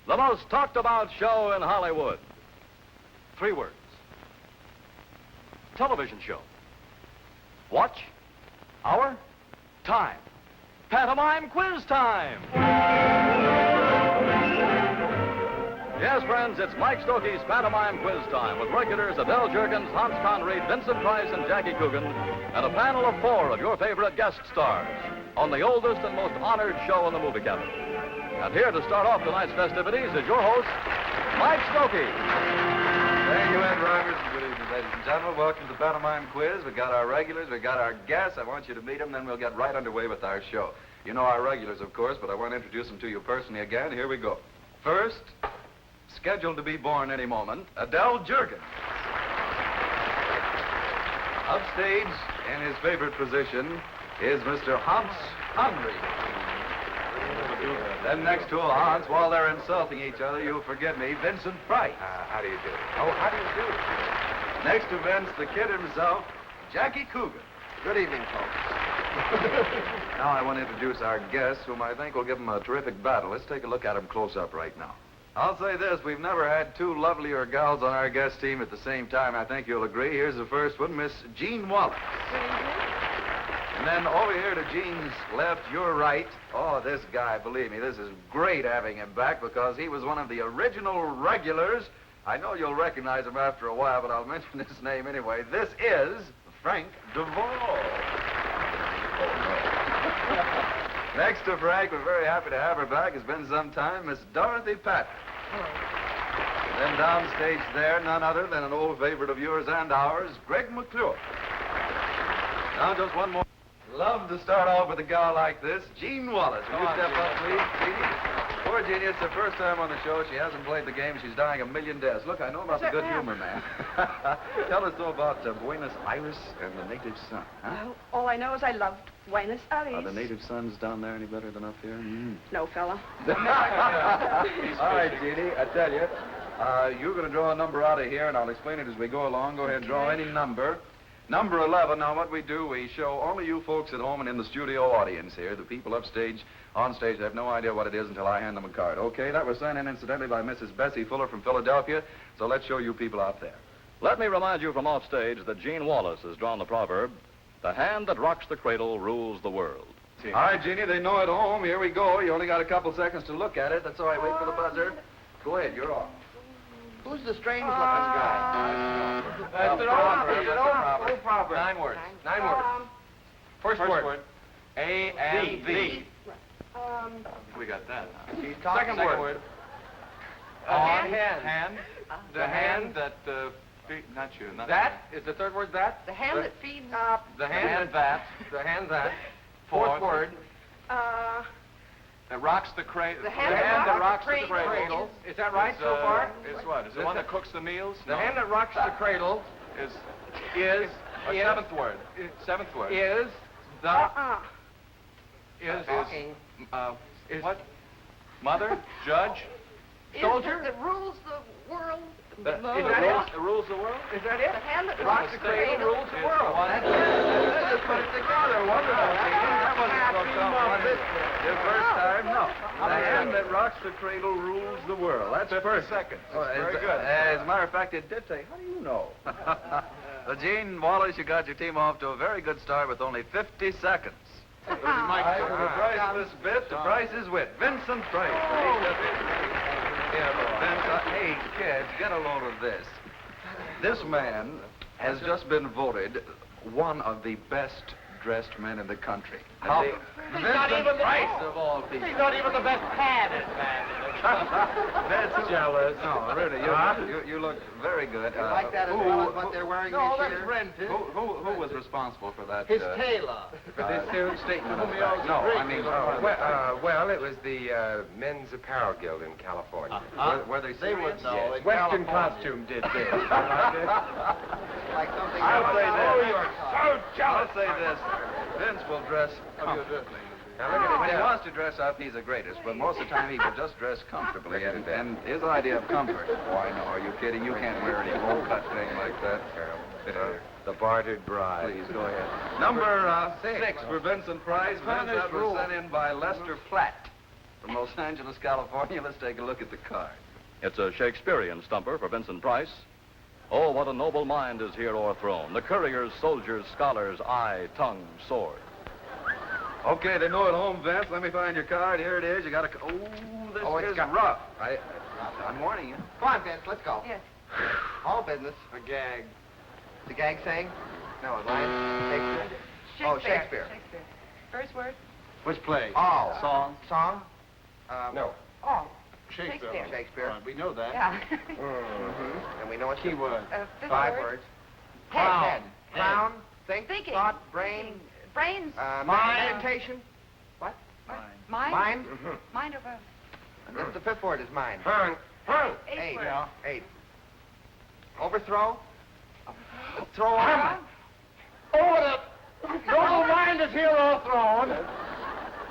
The most talked about show in Hollywood. 3 words. Television show. Watch. Hour. Time. Pantomime quiz time. Yes, friends, it's Mike Stokey's Pantomime Quiz Time with regulars Adele Jurgens, Hans Conried, Vincent Price, and Jackie Coogan, and a panel of 4 of your favorite guest stars on the oldest and most honored show in the movie cabinet. And here to start off tonight's festivities is your host, Mike Stokey. Thank you, Ed Rogers. Good evening, ladies and gentlemen. Welcome to the Pantomime Quiz. We got our regulars, we got our guests. I want you to meet them, then we'll get right underway with our show. You know our regulars, of course, but I want to introduce them to you personally again. Here we go. First, scheduled to be born any moment, Adele Jurgens. Upstage, in his favorite position, is Mr. Hans Conried. Then next to Hans, while they're insulting each other, you'll forgive me, Vincent Price. How do you do? Oh, how do you do? Next to Vince, the kid himself, Jackie Coogan. Good evening, folks. Now I want to introduce our guests, whom I think will give them a terrific battle. Let's take a look at them close up right now. I'll say this, we've never had 2 lovelier gals on our guest team at the same time. I think you'll agree. Here's the first one, Miss Jean Wallace. And then over here to Jean's left, your right. Oh, this guy, believe me, this is great having him back because he was one of the original regulars. I know you'll recognize him after a while, but I'll mention his name anyway. This is Frank DeVoe. Next to Frank, we're very happy to have her back. It's been some time, Miss Dorothy Patton. And then downstage there, none other than an old favorite of yours and ours, Greg McClure. Now just one more. Love to start off with a gal like this, Jean Wallace. Will you step up, please, Jeannie? Poor Jeannie, it's her first time on the show. She hasn't played the game. She's dying a million deaths. Look, I know about the good humor, man. Tell us, though, about Buenos Aires and the native sun, huh? Well, all I know is I love Buenos Aires. Are the native suns down there any better than up here? No, fella. All right, Jeannie, I tell you, you're going to draw a number out of here, and I'll explain it as we go along. Go ahead and draw any number. Number 11. Now, what we do, we show only you folks at home and in the studio audience here. The people upstage, on stage, they have no idea what it is until I hand them a card. Okay, that was sent in, incidentally, by Mrs. Bessie Fuller from Philadelphia. So let's show you people out there. Let me remind you from off stage that Jean Wallace has drawn the proverb, "The hand that rocks the cradle rules the world." All right, Jeannie, they know at home. Here we go. You only got a couple seconds to look at it. That's all right. Wait for the buzzer. Go ahead. You're off. Who's the strange looking guy? That's an Old proverb. 9 words. 9 words. First word. A and V. We got that. Second word. Hand. The hand that, not you. Not that is the third word. That. The hand that feeds. The hand that. The hand that. Fourth word. That rocks the cradle. The hand that rocks the cradle. Is that right so far? Is what? Is the one that cooks the meals? The hand that rocks the cradle is is a seventh word. Seventh word. Is the Is what? Mother? Judge? Soldier that rules the world. Is that it? Rules the world? Is that it? The hand that Rocks the cradle rules the world. Let's put it together. Wonderful. That wasn't so tough. Your first time? No. The hand that rocks the cradle rules the world. That's first. Seconds. Very good. As a matter of fact, it did say, how do you know? Well, Jean Wallace, you got your team off to a very good start with only 50 seconds. The price of this bit, the price is wit. Vincent Price. Hey, kids, get a load of this. This man has just been voted one of the best dressed men in the country. He's not even the Price of all people. He's not even the best padded man. That's jealous. No, really, you look very good. Like that as well as what they're wearing this year? No, that's rented. Who was responsible for that? His tailor. For this statement of fact. No, I mean, Well, it was the Men's Apparel Guild in California. were they serious? They would know. Yes. Western Costume did this. Like something. I'll say this. Oh, you're so jealous. I'll say this. Vince will dress comfortably. Now, look at him. When he wants to dress up, he's the greatest. But most of the time, he will just dress comfortably. And his idea of comfort. Why, no, are you kidding? You can't wear any low-cut thing like that. The Bartered Bride. Please, go ahead. Number 6 for Vincent Price. Vince, that was sent in by Lester Platt. from Los Angeles, California. Let's take a look at the card. It's a Shakespearean stumper for Vincent Price. Oh, what a noble mind is here o'erthrown. The couriers, soldiers, scholars, eye, tongue, sword. Okay, they know at home, Vince. Let me find your card. Here it is. You got to... Oh, this is rough. I'm warning you. Come on, Vince, let's go. Yes. All business. A gag. The gag saying? No, a line. Shakespeare. Oh, Shakespeare. First word? Which play? All. Song. Song? No. All. Shakespeare. Shakespeare. We know that. Yeah. Mm-hmm. And we know what Keyword. Fifth 5 word. words. Head. Head. Crown. Think. Thinking. Thought. Brain. Brains. Mind. Meditation. What? Mind? Mind. Mind of a... The 5th word is mind. Hung. Eighth word. Yeah. 8. Overthrow. Throw on. Oh, the noble mind is here overthrown.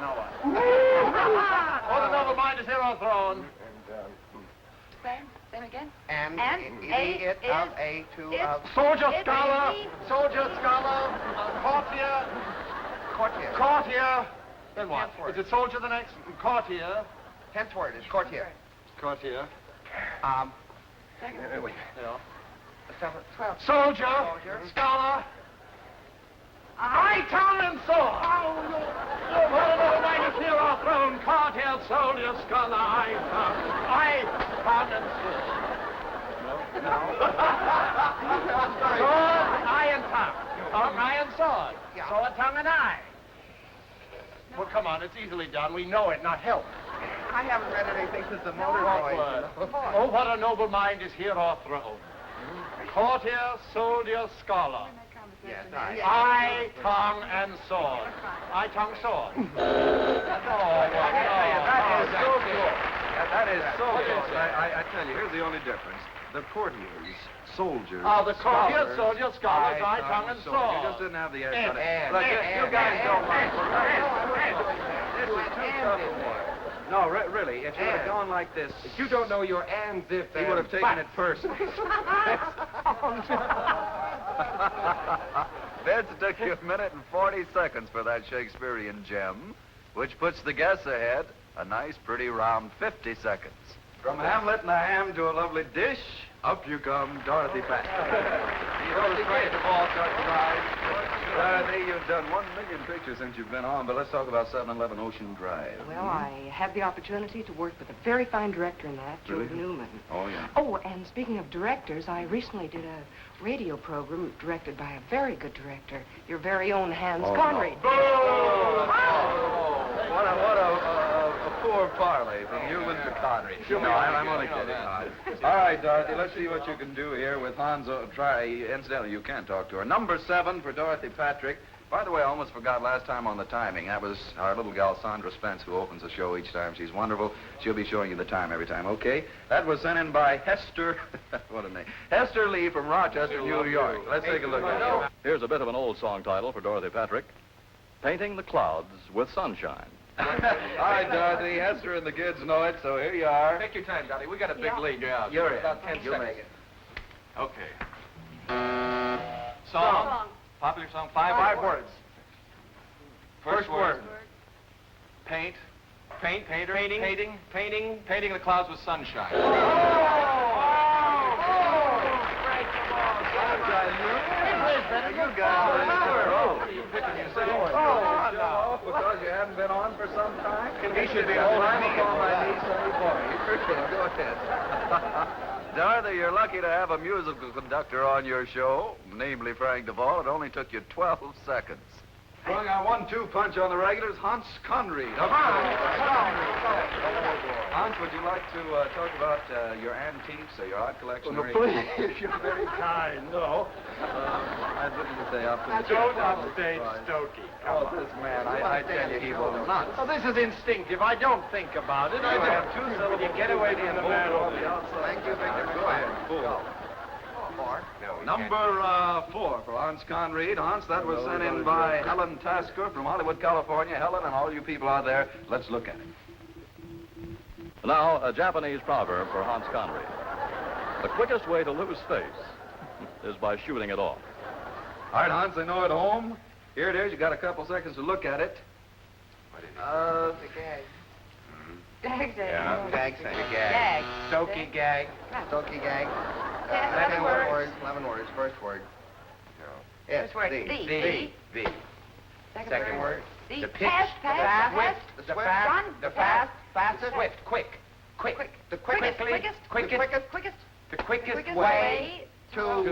Now what? Oh, the noble mind is here overthrown. Same again? And A it is- of a to is- of Soldier, It's scholar, easy. soldier, scholar, courtier, courtier. courtier. Then what? Tenth word. Is it soldier the next? Courtier. 10th word is courtier. Courtier. Wait. Yeah. 7th. 12. Soldier, Soldier. scholar, eye, tongue, and sword. Oh, what a noble mind is here overthrown. Courtier, soldier, scholar, eye, tongue, and sword. Sword, eye, and tongue. Tongue, eye, and sword. Yeah. Sword, tongue, and eye. Well, come on, it's easily done. We know it, not help. I haven't read anything since the motor What voice. word? Oh, what a noble mind is here o'erthrown. Courtier, soldier, scholar. Yes, Eye, tongue, and sword. Eye, tongue, sword. That is so close. I tell you, here's the only difference. The courtiers, soldiers, Oh, the courtier, scholars, soldier, scholars, eye, tongue, and sword. You just sword. didn't have the S And, on it. and, Look, and, you guys and, don't mind. and, This is too tough for me. No, really, if you would have gone like this, You don't know your ands if he would have taken it personally. Vince, it took you 1 minute and 40 seconds for that Shakespearean gem, which puts the guess ahead a nice, pretty round 50 seconds. From Hamlet and a ham to a lovely dish, up you come, Dorothy Patrick. You know, straight the ball starts to rise. Dorothy, you've done 1 million pictures since you've been on, but let's talk about 711 Ocean Drive. Well, I had the opportunity to work with a very fine director in that, Joe Really? Newman. Oh, yeah. Oh, and speaking of directors, I recently did a radio program directed by a very good director, your very own Hans Oh, Conried. What a poor parley from Newman to Connery. No, I'm only kidding. All right, Dorothy, let's see what you can do here with Hans. Incidentally, you can talk to her. Number 7 for Dorothy Patrick. By the way, I almost forgot last time on the timing. That was our little gal, Sandra Spence, who opens the show each time. She's wonderful. She'll be showing you the time every time, okay? That was sent in by Hester, what a name, Hester Lee from Rochester, New York. Let's take a look at it. Here's a bit of an old song title for Dorothy Patrick. Painting the Clouds with Sunshine. All right, Dorothy, Hester and the kids know it, so here you are. Take your time, Dottie. We got a big lead. You're in. About 10 You'll seconds. make it. Okay. Song. Popular song. 5 words. First word. Paint. Painter. Painting the clouds with sunshine. You guys because you haven't been on for some time? He should be on holding me. my knee, sorry boy. Go ahead. Dorothy, you're lucky to have a musical conductor on your show, namely Frank Duvall. It only took you 12 seconds. Throwing our 1-2 punch on the regulars, Hans Conried. Hans, would you like to talk about your antiques or your art collection? Oh, no, please, you're very kind. No. I didn't say up to the Don't upstage Stokey. Oh, this man, I tell you, he will not. Oh, this is instinctive. I don't think about it. I You have don't. 2 syllables. You get away from the man on over the there. outside. Thank you, Victor. Go ahead. 4. 4. Number 4 for Hans Conried. Hans, that was sent in by Helen Tasker from Hollywood, California. Helen and all you people out there, let's look at it. Now, a Japanese proverb for Hans Conried. The quickest way to lose face is by shooting it off. All right, Hans, they know at home. Here it is. You got a couple seconds to look at it. The gag. Gag say. Yeah. Gag say. The Gag. Stokey gag. Stokey gag. Yes, 11 11 words. 11 words. First word. No. First word. The. The. Second word. The The pitch. pass, The pass, swift. The The swift. fast. Run. The Fast. fast. Fastest. Swift. Quick. Quick. The Quickest, Quickly. quickest, Quickest. quickest, The quickest quickest way way to a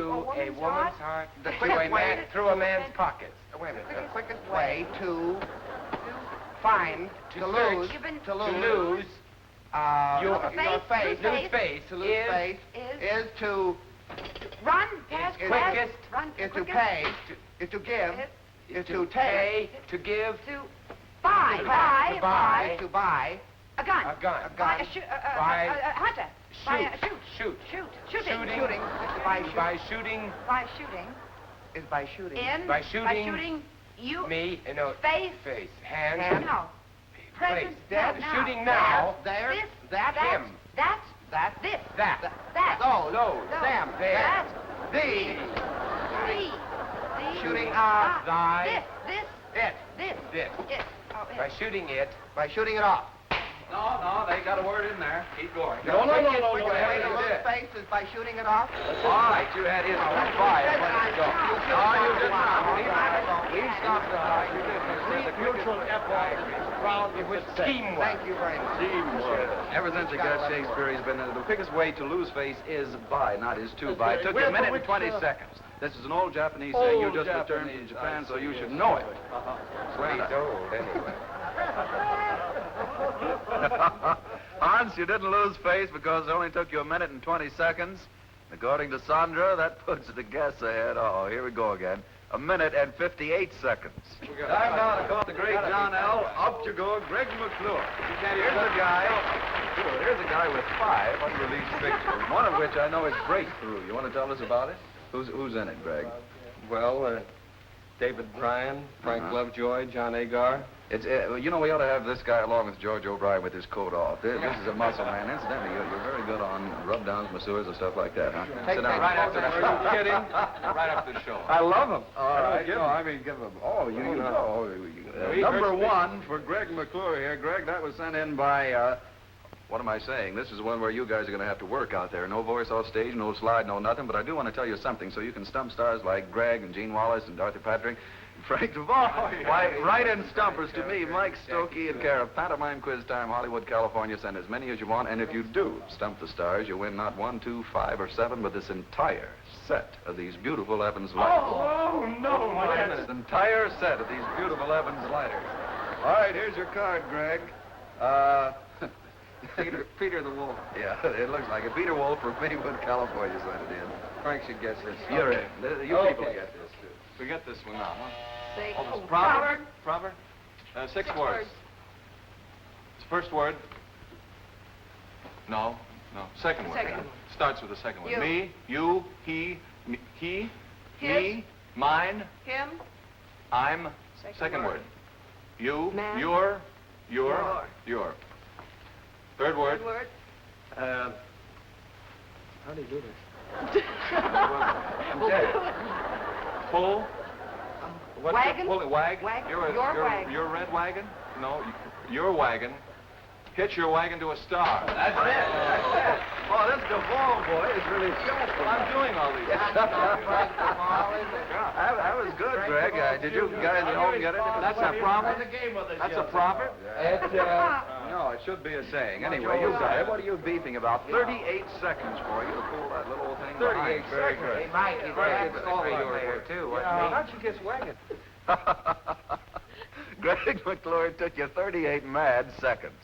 woman's heart. The To quickest a way man, through a man's pockets. Wait a minute. The quickest way to Find. to lose You've been- to To lose lose your face, face. lose face. To lose is face is is to run, pass, Is pass, quickest, run, is to quickest, pay is to give is to take pay, to give to buy, To buy, buy. to buy a gun, a gun. A buy gun. a hunter, buy a Shoot. shooting, Shooting. shooting by By shooting by shooting, is by shooting By shooting you, me, no, face, face, hands, Hand. no, present, That now, shooting now, there this, that him. that, that this, that, that, those those, them there. that, the the, shooting thy, this, it, this, this. oh, By shooting it, by shooting it off. No, they got a word in there. Keep going. No, no. The you way to did. lose face is by shooting it off. All right, you had his by. Let it go. No, you did not. Leave stop the line. You did. Leave mutual effort round it was success. teamwork. Thank you very much. Ever since you got Shakespeare, he's been the quickest way to lose face is by, not is to by. It took you a minute and 20 seconds. This is an old Japanese saying. You just returned from Japan, so you should know it. Well, he's old anyway. Hans, you didn't lose face because it only took you a minute and 20 seconds. According to Sandra, that puts the guess ahead. Oh, here we go again. A minute and 58 seconds. Time now to call the great John L. Up to go, Greg McClure. Here's a guy with 5 unreleased pictures, one of which I know is Breakthrough. You want to tell us about it? Who's in it, Greg? Well, David Bryan, Frank Lovejoy, John Agar. It's, you know, we ought to have this guy along with George O'Brien with his coat off. This is a muscle man. Incidentally, you're very good on rub-downs, masseurs, and stuff like that, huh? Sit down. Right after the show. Are you kidding? Right after the show. I love him. All right. No, I mean, give him. Oh, you know. Number 1 for Greg McClure here. Greg, that was sent in by, what am I saying? This is one where you guys are going to have to work out there. No voice off stage, no slide, no nothing. But I do want to tell you something so you can stump stars like Greg and Gene Wallace and Dorothy Patrick. Frank DeVos. Why, write-in stumpers to me, Mike Stokey, in care of Pantomime Quiz Time, Hollywood, California. Send as many as you want, and if you do stump the stars, you win not 1, 2, 5, or 7, but this entire set of these beautiful Evans lighters. Oh, no, my This entire set of these beautiful Evans lighters. All right, here's your card, Greg. Peter the Wolf. Yeah, it looks like it. Peter Wolf from Maywood, California sent it in. Frank should guess this. You're in. You people Okay. get this, too. We get this one now, huh? say, Proverb? Proverb? 6 words. First word. No. Second word. Second. Starts with the second word. You. Me, you, he, he, His. me, mine, him, I'm. Second word. You, Man. your. Third word. good word, How do you do this? Pull. What's Wagon? Pull it. Wag. Wagon. Your Wagon. Your red wagon? No, your wagon. Hitch your wagon to a star. That's it. Oh, this Duvall boy is really skillful. I'm doing all these. That was good, Greg. Did you guys at home get it? That's a proverb? That's a proverb? No, it should be a saying. Anyway, you got it. What are you beefing about? 38 seconds for you to pull that little thing 38 behind. Very seconds. good. Hey, Mike, it's Greg, all it's your player, too. How'd you guess wagon? Greg McClure took you 38 mad seconds.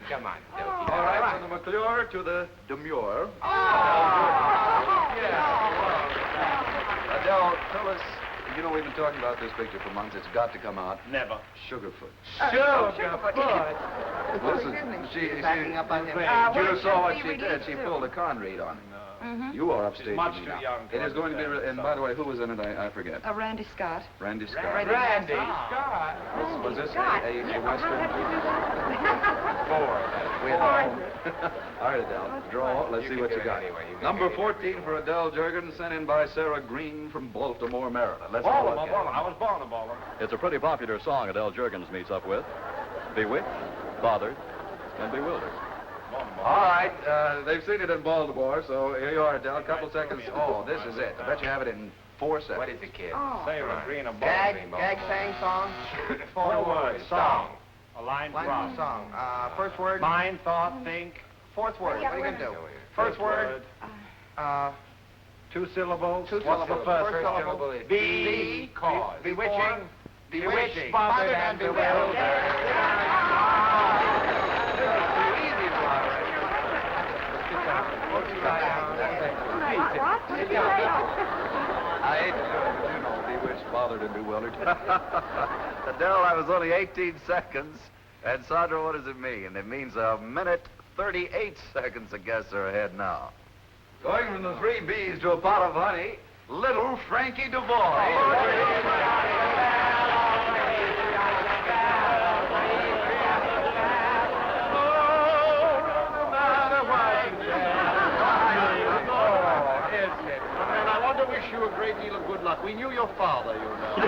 Come on. All right, from the McClure to the Demure. Adele, tell us, you know, we've been talking about this picture for months. It's got to come out. Never. Sugarfoot. Oh, Listen, she Backing up on him. you saw what she did. She pulled a con read on him. You are upstage. much me too now. young It to is going to be, and by the way, who was in it? I forget. Randy Scott. Randy Scott. Randy Scott. Was this Scott. a Western? Four. We had all right, Adele. Draw. Let's see what you got. Anyway, you can Number get it 14 for Adele Jurgen, sent in by Sarah Green from Baltimore, Maryland. Let's have a look at it. I was born a baller. It's a pretty popular song Adele Jurgens meets up with. Bewitched, Bothered, and bewildered. All right, they've seen it in Baltimore, so here you are, Adele. A couple seconds. Oh, this is it. I bet you have it in 4 seconds. What is it, kid? Oh. Sarah Green, a ball Gag, dream. gag, sang, song. 4 words. Song. A line Line from. from song. First word. Mind, thought, think. Fourth word. What are you going to do? First First word. 2 syllables. Two What's syllables. the first First syllable? syllable is Be. cause. Bewitching. Bewitched, bothered, and bewildered. I hate to do it, but you know, bewitched, bothered, and bewildered. Adele, I was only 18 seconds. And Sandra, what does it mean? It means a minute, 38 seconds, I guess, are ahead now. Going from the 3 B's to a pot of honey, little Frankie I want to wish you a great deal of good luck. We knew your father, you know. He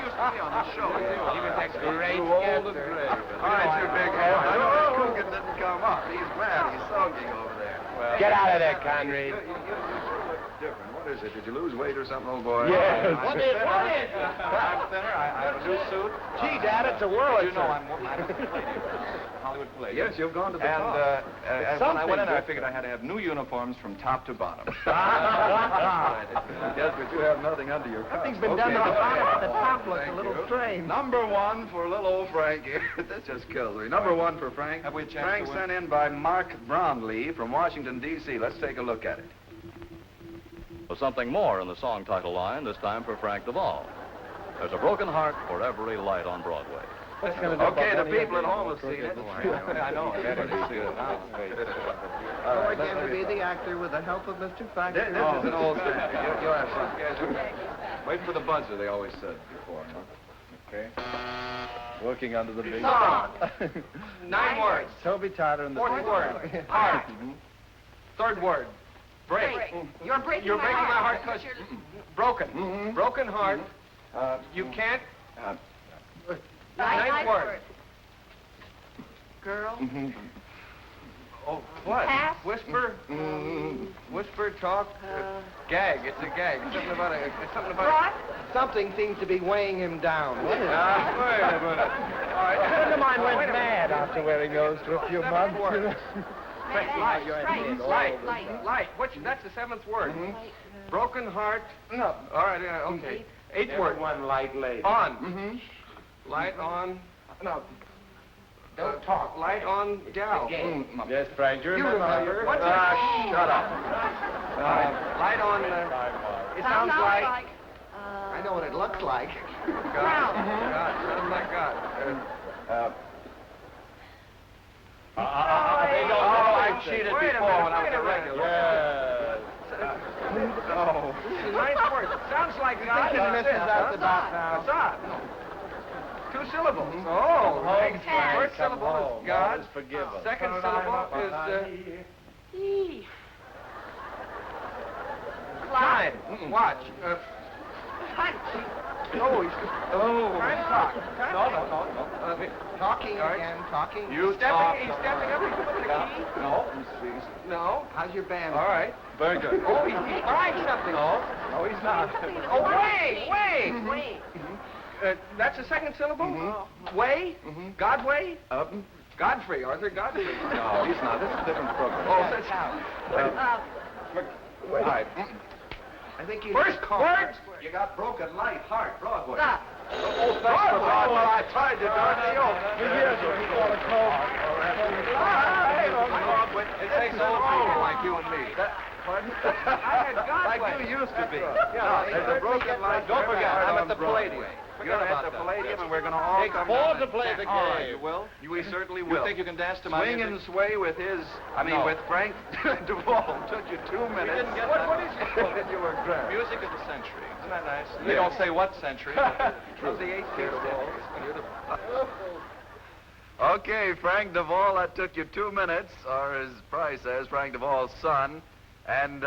used to be on the show. He was a great Too old guest, and sir. gray. All right, you big head. I know this Coogan didn't come up. He's mad. He's sulking over there. Get out of there, Conrad. You look different. What is it? Did you lose weight or something, old boy? Yes. What is it? I'm thinner. I have a new suit. Gee, Dad, it's a whirl. You know I'm Hollywood Palladium. Yes, you've gone to the top. and when I went in, I figured I had to have new uniforms from top to bottom. Yes, but you have nothing under your cuffs. Nothing's been done to the bottom, but the top looks Thank a little you. strange. Number 1 for little old Frankie. This just kills me. Number 1 for Frank. Have we a chance Frank to win? sent in by Mark Brownlee from Washington, D.C. Let's take a look at it. With something more in the song title line, this time for Frank Duvall. There's a broken heart for every light on Broadway. Okay, the people at home have seen it. I know. It's good. Go again to be the actor with the help of Mr. Fact. This is an old standard. You'll have some. Wait for the buzzer, they always said before, huh? Okay. Working under the big... Song. 9 words. Toby Tyler and the... Fourth word. Heart. Third word. Break. You're breaking You're my breaking my heart heart. because broken. Broken heart. You can't. Ninth word. Girl. Oh, what? Pass. Whisper. Whisper, talk. Gag. It's a gag. Something about it. It's something about. What? Something seems to be weighing him down. What is it? Wait a minute. All right. A friend of mine went Wait a minute. mad after wearing those for a few months. Light. Light. Light. Which? That's the 7th word. Broken heart. No. All right. Yeah, okay. 8th word. One light lady. On. Light on. No. Don't talk. Light on Dow. Yes, Frank, you remember. What's Shut up. Light on. It sounds like. I know what it looks like. God. Sounds like God. I cheated Wait a before minute, when I was wait a a minute. regular. No. This is the 9th word. Sounds like God. Thinking Mrs. Out the dot now. Assad. 2 syllables. Oh. First syllable is God. Forgive us. Second syllable is E. time. Watch. Punch. Oh, time clock. No. Talking All right. again, talking. You He's talk. stepping up. He's putting the key. No. No. How's your band? All right. Very good. Oh, he's trying something. No, he's not. Oh, way. That's the second syllable? Way? Godway? Godfrey, Arthur Godfrey. No, he's not. This is a different program. Oh, that's All right. I think you First word. You got broken light, heart, Broadway. Stop. Oh, thanks for God. Well, I tried to, Dorothy. It takes old people like you and me. Pardon? I had Godway. Like you used to be. Yeah, there's a broken light. Don't forget, I'm at the Palladium. You're at the Palladium, and we're going to all Take come 4 down to and play dance. the All right, game. you will? We certainly will. You think you can dance to my Swing music? and sway with his, No. with Frank Duvall. Took you 2 minutes. didn't get that. What is it? You were grand. Music of the century. Isn't that nice? They don't say what century. Of the 18th century. Okay, Frank Duvall, that took you 2 minutes, or as Price says, Frank Duvall's son. And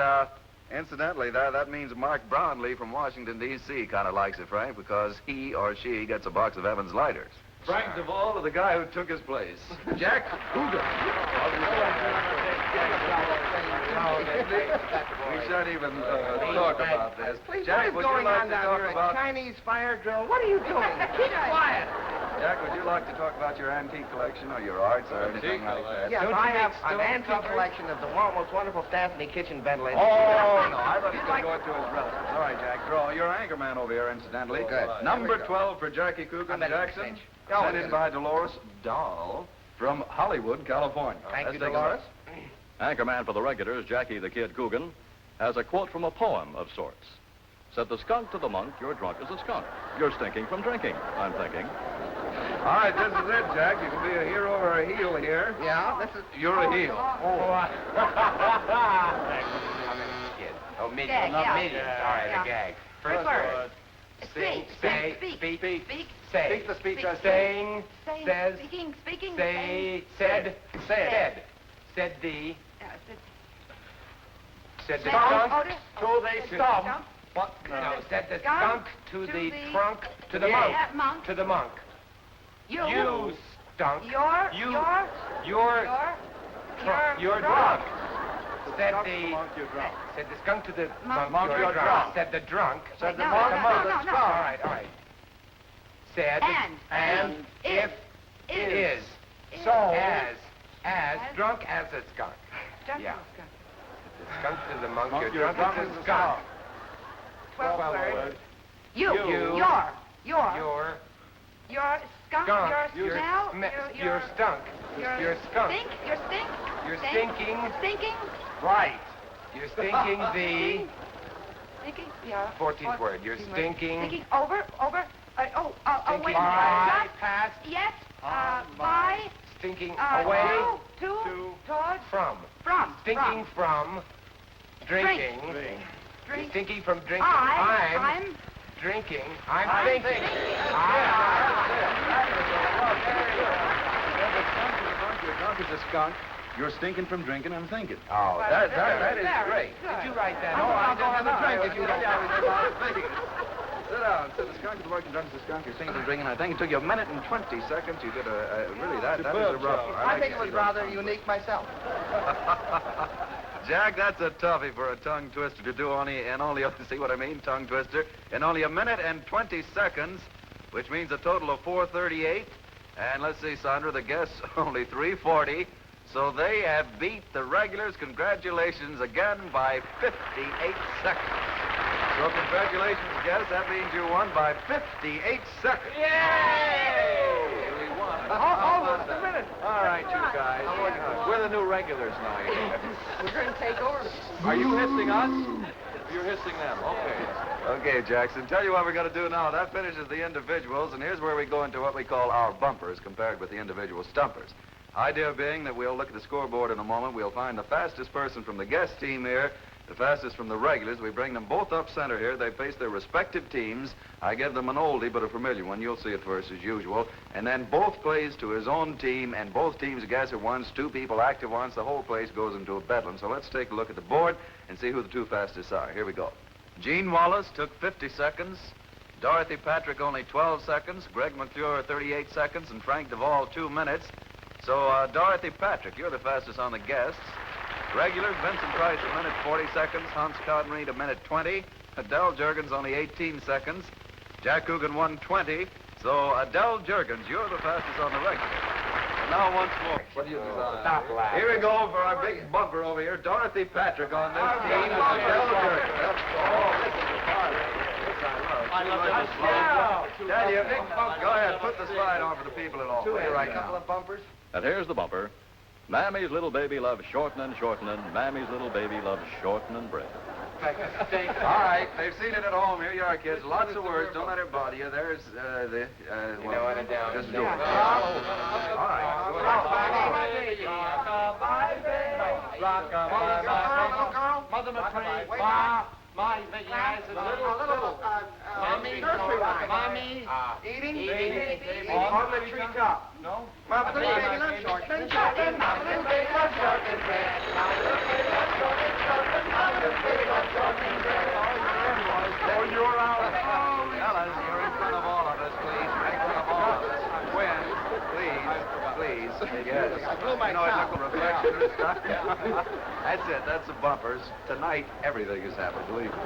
incidentally, that means Mark Brownlee from Washington, D.C. kind of likes it, Frank, because he or she gets a box of Evans lighters. Frank Duvall or the guy who took his place? Jack Coogan. We shan't even talk about this. Please, Jack, what is would you going like on to down talk here? about... A Chinese fire drill? What are you doing? Keep quiet. Jack, would you like to talk about your antique collection or your arts or anything like that? Yes, Don't I you have make an stone antique covers? collection of the most wonderful Daphne kitchen ventilators. Oh, no, I thought he was going to go into his relatives. All right, Jack, draw. You're anchor man over here, incidentally. Good. Number Here we go. 12 for Jackie Coogan I bet Jackson. it's a cinch. Sent in by Dolores Dahl from Hollywood, California. Thank Let's you, take a Dolores. look. Anchorman for the regulars, Jackie the Kid Coogan, has a quote from a poem of sorts. Said the skunk to the monk, you're drunk as a skunk. You're stinking from drinking, I'm thinking. All right, this is it, Jack. You can be a hero or a heel here. Yeah, this is... You're a heel. Oh, midget. Gag, Not yeah. midget. All right, Yeah. a gag. First word. Sing, Speak. say, Speak. speak, Speak. say. Speak the speech I Sing, Saying, says, speaking, say, said, said the, said the Stomp. skunk Oh, to the said the stomp. stump. What? No, said the Skunk skunk to to the the- trunk, to the Yeah, monk, monk. to the monk. You stunk. You're You're drunk. Said the said the skunk to the monk, you're drunk. Said the drunk. Said the No, monk no, to no, the no, skunk. no. All right. Said And if is Is. so as drunk as a skunk. Yeah. The skunk to the monk, you're drunk as a skunk. 12 words. You. You. Your skunk. Skunk. Your smell. You're stunk. You're skunk. Stink. Your stink. You're Stink. stinking. Stinking. Right. You're stinking the Stinking. Yeah. 14th word. You're stinking. Stinking over. Stinking Away. by, Just, past, Yes. By. stinking away, To. Towards. from. From. Stinking from drinking. Drink. Stinking from drinking. I'm. Drinking. I'm thinking. You're drunk as a skunk. You're stinking from drinking, I'm thinking. Oh, That is Very great. good. Did you write that? No, I go have a drink if you don't. Sit down. Said the skunk is working drunk as a skunk. You're stinking from drinking. I think it took you a minute and 20 seconds. You did really, that is a rough one. I think it was rather unique myself. Jack, that's a toughie for a tongue twister to do only, see what I mean, tongue twister, in only a minute and 20 seconds, which means a total of 4:38. And let's see, Sandra, the guests only 3:40. So they have beat the regulars. Congratulations again by 58 seconds. So congratulations, guests. That means you won by 58 seconds. Yay! We won. Hold a minute. All right, you guys. We're the new regulars now. You know. We're going to take over. Are you hissing us? You're hissing them. Okay. Okay, Jackson, tell you what we're going to do now. That finishes the individuals, and here's where we go into what we call our bumpers compared with the individual stumpers. Idea being that we'll look at the scoreboard in a moment. We'll find the fastest person from the guest team here, the fastest from the regulars. We bring them both up center here. They face their respective teams. I give them an oldie but a familiar one. You'll see it first as usual. And then both plays to his own team, and both teams guess at once, two people active once. The whole place goes into a bedlam. So let's take a look at the board and see who the two fastest are. Here we go. Gene Wallace took 50 seconds. Dorothy Patrick only 12 seconds. Greg McClure 38 seconds. And Frank Duvall 2 minutes. So, Dorothy Patrick, you're the fastest on the guests. Regulars, Vincent Price a minute 40 seconds. Hans Conreed a minute 20. Adele Jurgens only 18 seconds. Jack Coogan 1:20. So, Adele Jurgens, you're the fastest on the regulars. And now once more. What do you Stop laughing. Here we go for our big bumper over here. Dorothy Patrick on this team. Adele Jurgens. I love it. Daddy, go ahead, put the slide on for the people at home. Right A couple now. of bumpers. And here's the bumper. Mammy's little baby loves shortening. Mammy's little baby loves shortening bread. All right, they've seen it at home. Here you are, kids. Lots of words. Don't let it bother you. There's the. You know what, down. Just do it. All right. Mother McCree, my big eyes and little. Mommy, Eating? on the treetop. No? Mother, baby, love short. Oh, you're out. Fellas, you're in front of all of us, please. Make fun of all of us. When Yes. I blew my You know, top. it took a reflection and stuff. That's it. That's the bumpers. Tonight, everything has happened, believe me.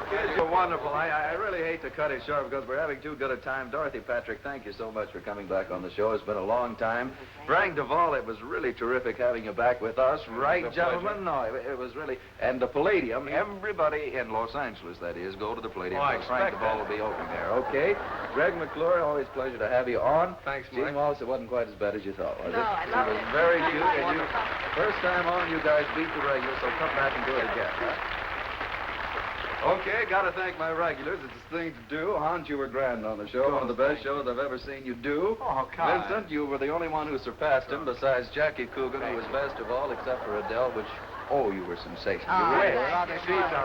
Kids, you're wonderful. I really hate to cut it short because we're having too good a time. Dorothy, Patrick, thank you so much for coming back on the show. It's been a long time. Frank Duvall, it was really terrific having you back with us. Right, gentlemen? No, it was really... And the Palladium, everybody in Los Angeles, that is, go to the Palladium. Oh, I because Frank expect Duvall will be opening there, okay? Greg McClure, always a pleasure to have you on. Thanks, Gene Mike. Wallace, it wasn't quite as bad as you thought, was it? No, I love It was it. very cute. And you, first time on, you guys beat the regulars, so come back and do it again, huh? Okay, gotta thank my regulars. It's a thing to do. Hans, you were grand on the show. One of the best shows I've ever seen you do. Oh, God. Vincent, you were the only one who surpassed him, besides Jackie Coogan, who was best of all, except for Adele, which, oh, you were sensational. You really were.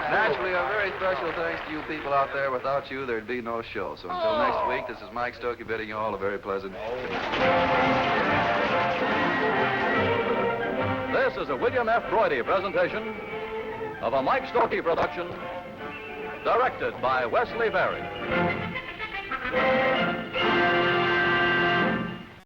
Naturally, a very special thanks to you people out there. Without you, there'd be no show. So until next week, this is Mike Stokey bidding you all a very pleasant good night. This is a William F. Broidy presentation of a Mike Stokey production, directed by Wesley Berry.